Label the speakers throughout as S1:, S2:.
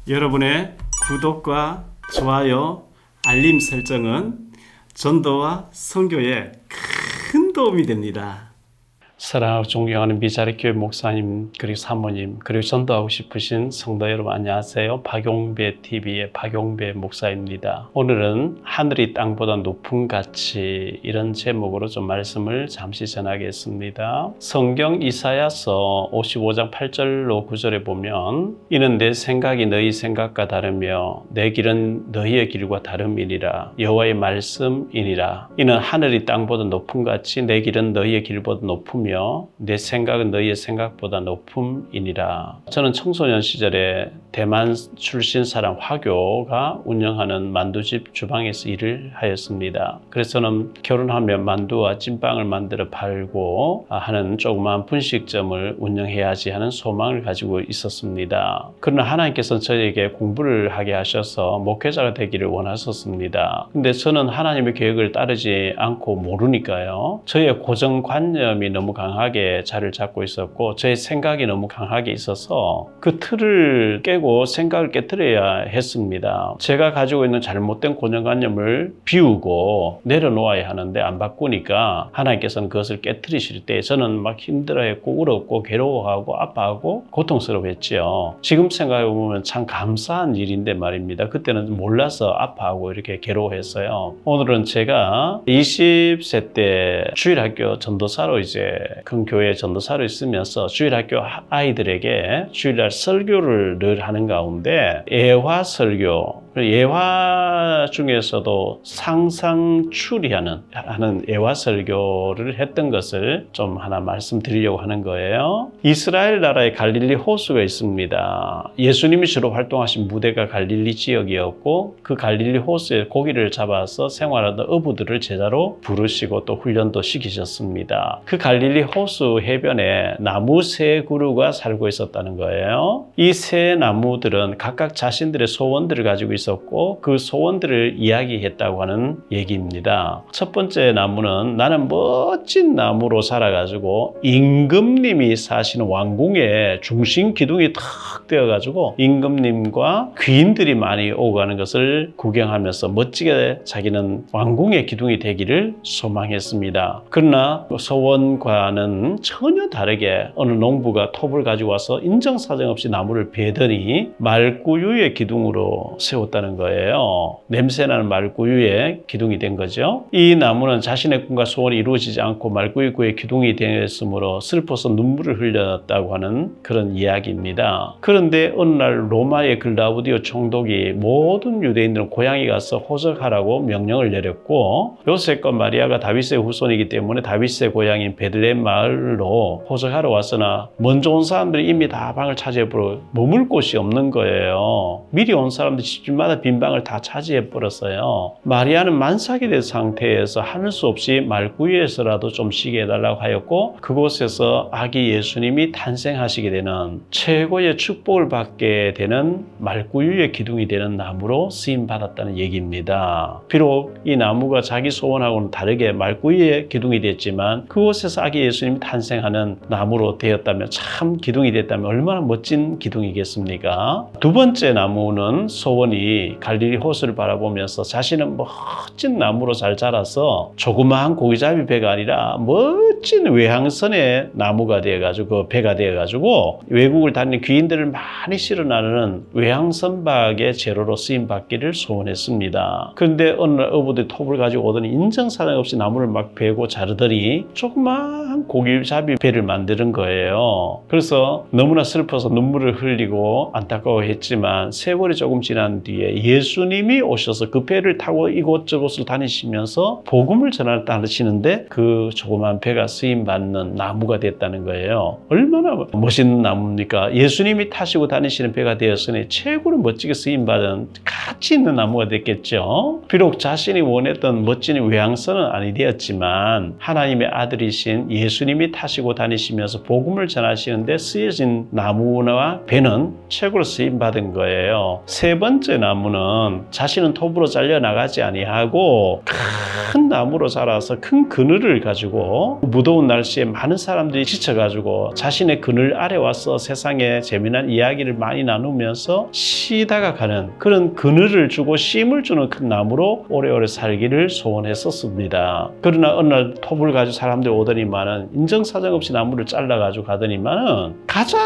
S1: 여러분의 구독과 좋아요, 알림 설정은 전도와 선교에 큰 도움이 됩니다. 사랑하고 존경하는 미자리교회 목사님 그리고 사모님 그리고 전도하고 싶으신 성도 여러분 안녕하세요. 박용배 TV의 박용배 목사입니다. 오늘은 하늘이 땅보다 높은 가치 이런 제목으로 좀 말씀을 잠시 전하겠습니다. 성경 이사야서 55장 8절로 9절에 보면 이는 내 생각이 너희 생각과 다르며 내 길은 너희의 길과 다름이니라 여호와의 말씀이니라. 이는 하늘이 땅보다 높은 같이 내 길은 너희의 길보다 높으며 내 생각은 너희의 생각보다 높음이니라. 저는 청소년 시절에 대만 출신 사람 화교가 운영하는 만두집 주방에서 일을 하였습니다. 그래서 저는 결혼하면 만두와 찐빵을 만들어 팔고 하는 조그마한 분식점을 운영해야지 하는 소망을 가지고 있었습니다. 그러나 하나님께서는 저에게 공부를 하게 하셔서 목회자가 되기를 원하셨습니다. 근데 저는 하나님의 계획을 따르지 않고 모르니까요. 저의 고정관념이 너무 강하게 자리를 잡고 있었고 저의 생각이 너무 강하게 있어서 그 틀을 깨고 생각을 깨트려야 했습니다. 제가 가지고 있는 잘못된 고정관념을 비우고 내려놓아야 하는데 안 바꾸니까 하나님께서는 그것을 깨트리실 때 저는 막 힘들어했고 울었고 괴로워하고 아파하고 고통스러워했지요. 지금 생각해보면 참 감사한 일인데 말입니다. 그때는 몰라서 아파하고 이렇게 괴로워했어요. 오늘은 제가 20세 때 주일학교 전도사로 이제 큰 교회 전도사로 있으면서 주일학교 아이들에게 주일날 설교를 늘 하는 가운데 예화 설교, 예화 중에서도 상상추리하는 예화 설교를 했던 것을 좀 하나 말씀드리려고 하는 거예요. 이스라엘 나라에 갈릴리 호수가 있습니다. 예수님이 주로 활동하신 무대가 갈릴리 지역이었고 그 갈릴리 호수에 고기를 잡아서 생활하던 어부들을 제자로 부르시고 또 훈련도 시키셨습니다. 그 갈릴리 호수 해변에 나무 세 그루가 살고 있었다는 거예요. 이 세 나무들은 각각 자신들의 소원들을 가지고 있었고 그 소원들을 이야기했다고 하는 얘기입니다. 첫 번째 나무는 나는 멋진 나무로 살아가지고 임금님이 사시는 왕궁에 중심 기둥이 탁 되어가지고 임금님과 귀인들이 많이 오고 가는 것을 구경하면서 멋지게 자기는 왕궁의 기둥이 되기를 소망했습니다. 그러나 소원과는 전혀 다르게 어느 농부가 톱을 가지고 와서 인정사정 없이 나무를 베더니 말구유의 기둥으로 세웠다는 거예요. 냄새나는 말구유의 기둥이 된 거죠. 이 나무는 자신의 꿈과 소원이 이루어지지 않고 말구유의 기둥이 되었으므로 슬퍼서 눈물을 흘렸다고 하는 그런 이야기입니다. 그런데 어느 날 로마의 글라우디오 총독이 모든 유대인들은 고향에 가서 호적하라고 명령을 내렸고 요셉과 마리아가 다윗의 후손이기 때문에 다윗의 고향인 베들레헴 마을로 호적하러 왔으나 먼저 온 사람들이 이미 다 방을 차지해버려 머물 곳이 없는 거예요. 미리 온 사람들 집집마다 빈 방을 다 차지해버렸어요. 마리아는 만삭이 된 상태에서 하늘 수 없이 말구유에서라도 좀 쉬게 해달라고 하였고 그곳에서 아기 예수님이 탄생하시게 되는 최고의 축복을 받게 되는 말구유의 기둥이 되는 나무로 쓰임받았다는 얘기입니다. 비록 이 나무가 자기 소원하고는 다르게 말구유의 기둥이 됐지만 그곳에서 아기 예수님이 탄생하는 나무로 되었다면 참 기둥이 됐다면 얼마나 멋진 기둥이겠습니까? 두 번째 나무는 소원이 갈릴리 호수를 바라보면서 자신은 멋진 나무로 잘 자라서 조그마한 고기잡이 배가 아니라 멋진 외항선의 나무가 되어가지고 배가 되어가지고 외국을 다니는 귀인들을 많이 실어 나르는 외항선박의 재료로 쓰임받기를 소원했습니다. 그런데 어느 날 어부들이 톱을 가지고 오더니 인정사정 없이 나무를 막 베고 자르더니 조그마한 고기잡이 배를 만드는 거예요. 그래서 너무나 슬퍼서 눈물을 흘리고 안타까워했지만 세월이 조금 지난 뒤에 예수님이 오셔서 그 배를 타고 이곳저곳을 다니시면서 복음을 전하시는데 그 조그만 배가 쓰임받는 나무가 됐다는 거예요. 얼마나 멋있는 나무입니까? 예수님이 타시고 다니시는 배가 되었으니 최고로 멋지게 쓰임받은 가치 있는 나무가 됐겠죠. 비록 자신이 원했던 멋진 외항선은 아니 되었지만 하나님의 아들이신 예수님이 타시고 다니시면서 복음을 전하시는데 쓰여진 나무와 배는 최고로 쓰임받은 거예요. 세 번째 나무 나무는 자신은 톱으로 잘려 나가지 아니하고 큰 나무로 자라서 큰 그늘을 가지고 무더운 날씨에 많은 사람들이 지쳐가지고 자신의 그늘 아래 와서 세상에 재미난 이야기를 많이 나누면서 쉬다가 가는 그런 그늘을 주고 쉼을 주는 큰 나무로 오래오래 살기를 소원했었습니다. 그러나 어느 날 톱을 가지고 사람들이 오더니만은 인정사정 없이 나무를 잘라가지고 가더니만은 가장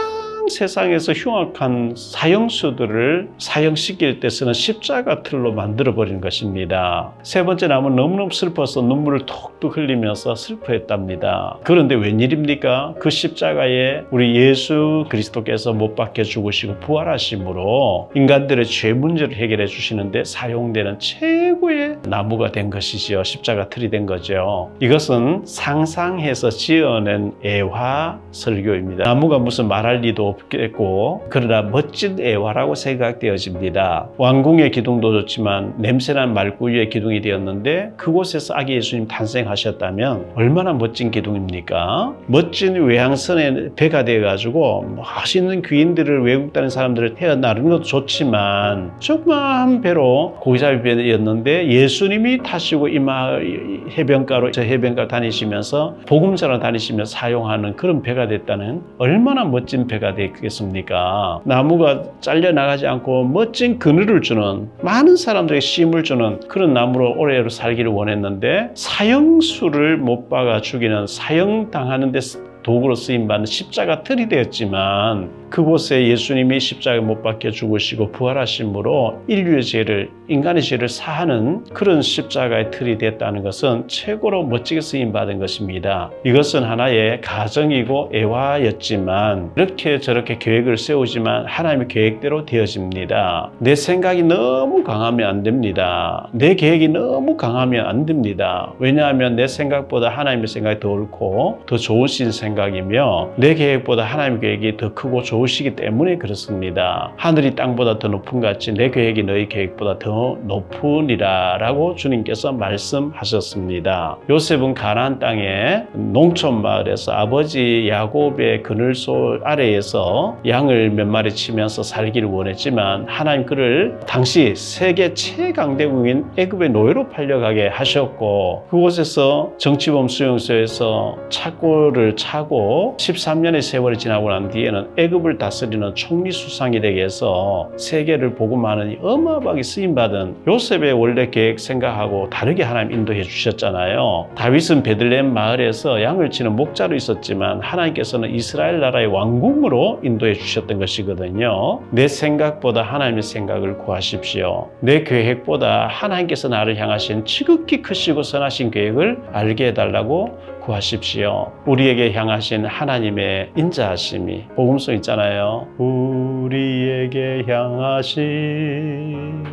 S1: 세상에서 흉악한 사형수들을 사형시킬 때 쓰는 십자가 틀로 만들어버린 것입니다. 세 번째 나무는 너무너무 슬퍼서 눈물을 톡톡 흘리면서 슬퍼했답니다. 그런데 웬일입니까? 그 십자가에 우리 예수 그리스도께서 못 박혀 죽으시고 부활하심으로 인간들의 죄 문제를 해결해 주시는데 사용되는 최고의 나무가 된 것이지요. 십자가 틀이 된 거죠. 이것은 상상해서 지어낸 애화 설교입니다. 나무가 무슨 말할 리도 없겠고 그러나 멋진 애화라고 생각되어집니다. 왕궁의 기둥도 좋지만 냄새난 말구유의 기둥이 되었는데 그곳에서 아기 예수님 탄생하셨다면 얼마나 멋진 기둥입니까? 멋진 외항선에 배가 되어가지고 멋있는 귀인들을 외국 다니는 사람들을 태어나는 것도 좋지만 조그마한 배로 고기잡이 배였는데 예수님이 타시고 이 마을 해변가로 저 해변가 다니시면서 복음전을 다니시면서 사용하는 그런 배가 됐다는 얼마나 멋진 배가 되겠습니까? 나무가 잘려나가지 않고 멋진 그늘을 주는 많은 사람들에게 쉼을 주는 그런 나무로 오래오래 살기를 원했는데 사형수를 못 박아 죽이는 사형당하는 데 도구로 쓰임받는 십자가 틀이 되었지만 그곳에 예수님이 십자가에 못 박혀 죽으시고 부활하심으로 인류의 죄를 인간의 죄를 사하는 그런 십자가의 틀이 됐다는 것은 최고로 멋지게 쓰임받은 것입니다. 이것은 하나의 가정이고 애화였지만 이렇게 저렇게 계획을 세우지만 하나님의 계획대로 되어집니다. 내 생각이 너무 강하면 안 됩니다. 내 계획이 너무 강하면 안 됩니다. 왜냐하면 내 생각보다 하나님의 생각이 더 옳고 더 좋으신 생각이며 내 계획보다 하나님의 계획이 더 크고 좋으시기 때문에 그렇습니다. 하늘이 땅보다 더 높은 같이 내 계획이 너희 계획보다 더 높으니라 라고 주님께서 말씀하셨습니다. 요셉은 가나안 땅의 농촌 마을에서 아버지 야곱의 그늘소 아래에서 양을 몇 마리 치면서 살기를 원했지만 하나님 그를 당시 세계 최강대국인 애굽의 노예로 팔려가게 하셨고 그곳에서 정치범 수용소에서 착고를 차고 13년의 세월이 지나고 난 뒤에는 애굽을 다스리는 총리 수상이 되게 해서 세계를 복음하는 어마어마하게 쓰임받은 요셉의 원래 계획 생각하고 다르게 하나님 인도해 주셨잖아요. 다윗은 베들레헴 마을에서 양을 치는 목자로 있었지만 하나님께서는 이스라엘 나라의 왕궁으로 인도해 주셨던 것이거든요. 내 생각보다 하나님의 생각을 구하십시오. 내 계획보다 하나님께서 나를 향하신 지극히 크시고 선하신 계획을 알게 해달라고 구하십시오. 우리에게 향하신 하나님의 인자하심이 복음송 있잖아요. 우리에게 향하신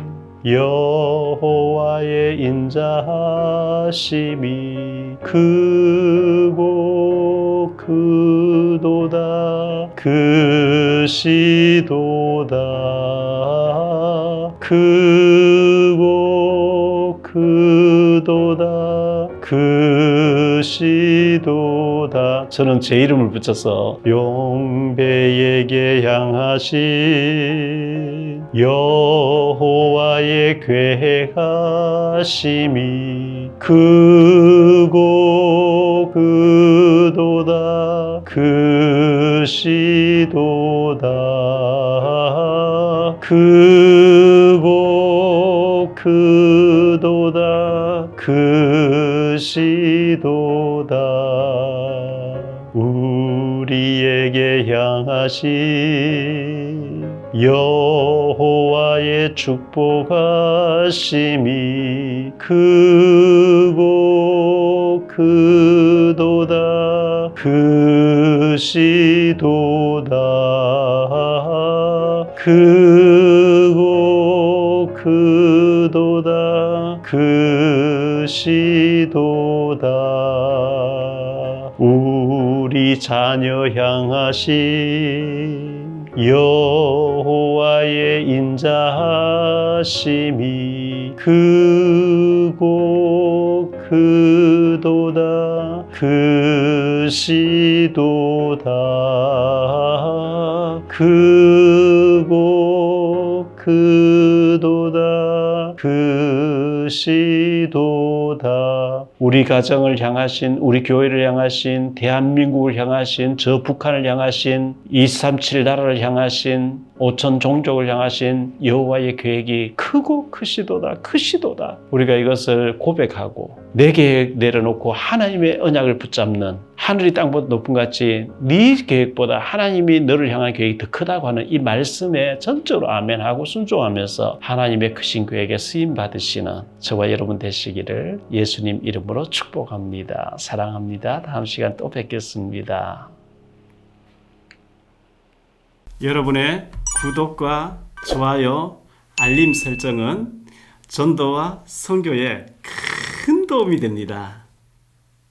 S1: 여호와의 인자하심이 크고 크도다 크시도다 크고 크도다 크시도다. 저는 제 이름을 붙여서 용배에게 향하신 여호와의 계획하심이 크고 크도다 크시도다 크고 크도다 크시도다. 우리에게 향하신 여호와의 축복하심이 크고 크도다 크시도다 크고 크도다 크시도다. 우리 자녀 향하신 여호와의 인자하심이 크고 크도다 크시도다 크고 크도다 크시도다. 우리 가정을 향하신, 우리 교회를 향하신, 대한민국을 향하신, 저 북한을 향하신, 237 나라를 향하신, 5천 종족을 향하신 여호와의 계획이 크고 크시도다 크시도다. 우리가 이것을 고백하고 내 계획 내려놓고 하나님의 언약을 붙잡는, 하늘이 땅보다 높은 것 같이 네 계획보다 하나님이 너를 향한 계획이 더 크다고 하는 이 말씀에 전적으로 아멘하고 순종하면서 하나님의 크신 계획에 쓰임 받으시는 저와 여러분 되시기를 예수님 이름으로 축복합니다. 사랑합니다. 다음 시간 또 뵙겠습니다. 여러분의 구독과 좋아요, 알림 설정은 전도와 선교에 큰 도움이 됩니다.